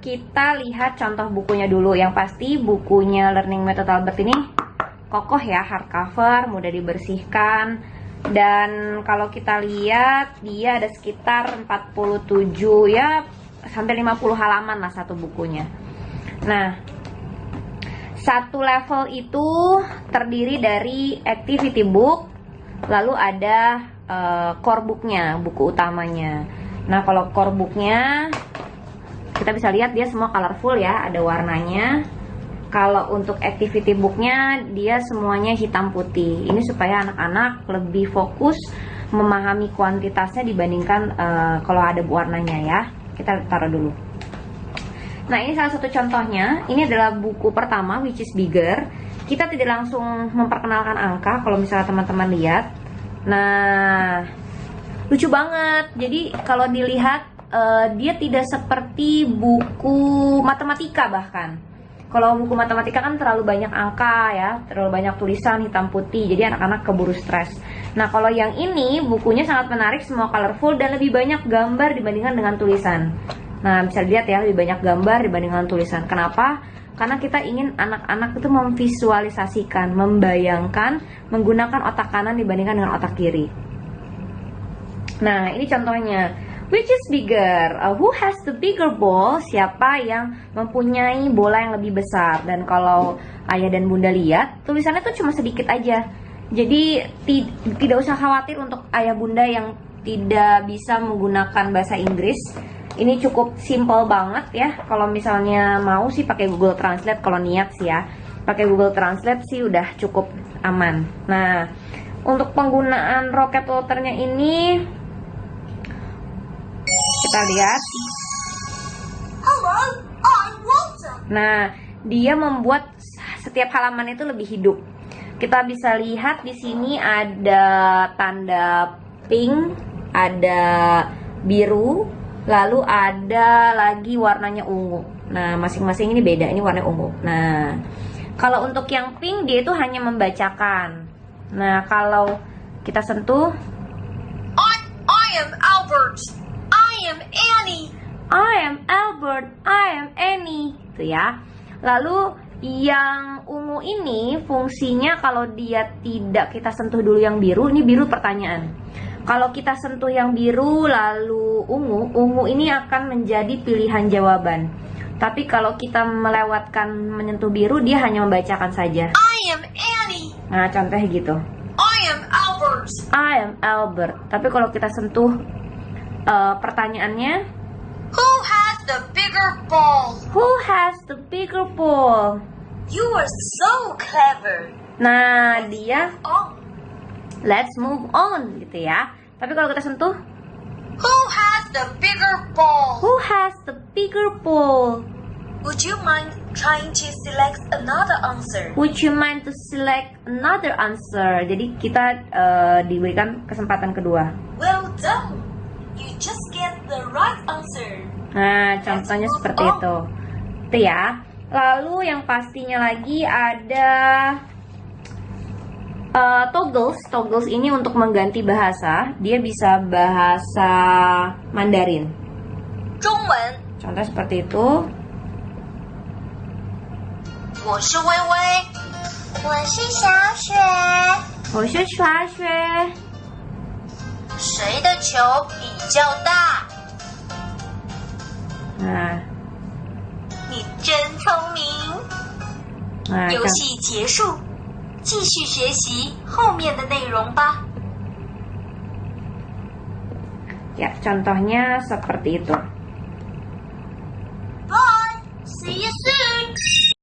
Kita lihat contoh bukunya dulu. Yang pasti bukunya Learning Method Albert ini kokoh ya, hardcover, mudah dibersihkan. Dan kalau kita lihat dia ada sekitar 47 ya, sampai 50 halaman lah satu bukunya. Nah, satu level itu terdiri dari activity book, lalu ada core booknya, buku utamanya. Nah, kalau core booknya kita bisa lihat dia semua colorful ya, ada warnanya. Kalau untuk activity booknya dia semuanya hitam putih. Ini supaya anak-anak lebih fokus memahami kuantitasnya dibandingkan kalau ada warnanya ya. Kita taruh dulu. Nah, ini salah satu contohnya. Ini adalah buku pertama, which is bigger. Kita tidak langsung memperkenalkan angka kalau misalnya teman-teman lihat. Nah, lucu banget. Jadi kalau dilihat dia tidak seperti buku matematika bahkan. Kalau buku matematika kan terlalu banyak angka ya, terlalu banyak tulisan hitam putih, jadi anak-anak keburu stres. Nah, kalau yang ini bukunya sangat menarik, semua colorful dan lebih banyak gambar dibandingkan dengan tulisan. Nah, bisa dilihat ya, lebih banyak gambar dibandingkan tulisan. Kenapa? Karena kita ingin anak-anak itu memvisualisasikan, membayangkan, menggunakan otak kanan dibandingkan dengan otak kiri. Nah, ini contohnya. Which is bigger? Who has the bigger ball? Siapa yang mempunyai bola yang lebih besar? Dan kalau ayah dan bunda lihat, tulisannya tuh cuma sedikit aja. Jadi tidak usah khawatir untuk ayah bunda yang tidak bisa menggunakan bahasa Inggris. Ini cukup simple banget ya. Kalau misalnya mau sih pakai Google Translate, kalau niat sih ya. Pakai Google Translate sih udah cukup aman. Nah, untuk penggunaan rocket waternya ini kita lihat. Hello, I'm Walter. Nah, dia membuat setiap halaman itu lebih hidup. Kita bisa lihat di sini ada tanda pink, ada biru, lalu ada lagi warnanya ungu. Nah, masing-masing ini beda, ini warna ungu. Nah, kalau untuk yang pink dia itu hanya membacakan. Nah, kalau kita sentuh, I am Albert. I am Annie. I am Albert, I am Annie, itu ya. Lalu yang ungu ini fungsinya kalau dia tidak kita sentuh dulu yang biru, ini biru pertanyaan. Kalau kita sentuh yang biru lalu ungu ini akan menjadi pilihan jawaban. Tapi kalau kita melewatkan menyentuh biru, dia hanya membacakan saja. I am Annie. Nah, contohnya gitu. I am Albert. I am Albert. Tapi kalau kita sentuh pertanyaannya, Who has the bigger ball? who has the bigger ball? You are so clever. Nah, dia Oh, let's move on gitu ya. Tapi kalau kita sentuh, who has the bigger ball? who has the bigger ball? Would you mind trying to select another answer? Would you mind to select another answer? Jadi kita diberikan kesempatan kedua. Well done. You just get the right answer. Nah, contohnya seperti itu. Itu ya. Lalu yang pastinya lagi ada toggles. Toggles ini untuk mengganti bahasa. Dia bisa bahasa Mandarin. 中文， Contoh seperti itu. 我是微微，我是小雪。我是小雪。谁的球比较大？ Nah, 你真聪明。 nah 游戏结束，继续学习后面的内容吧。 ya contohnya seperti itu. Bye. See you soon.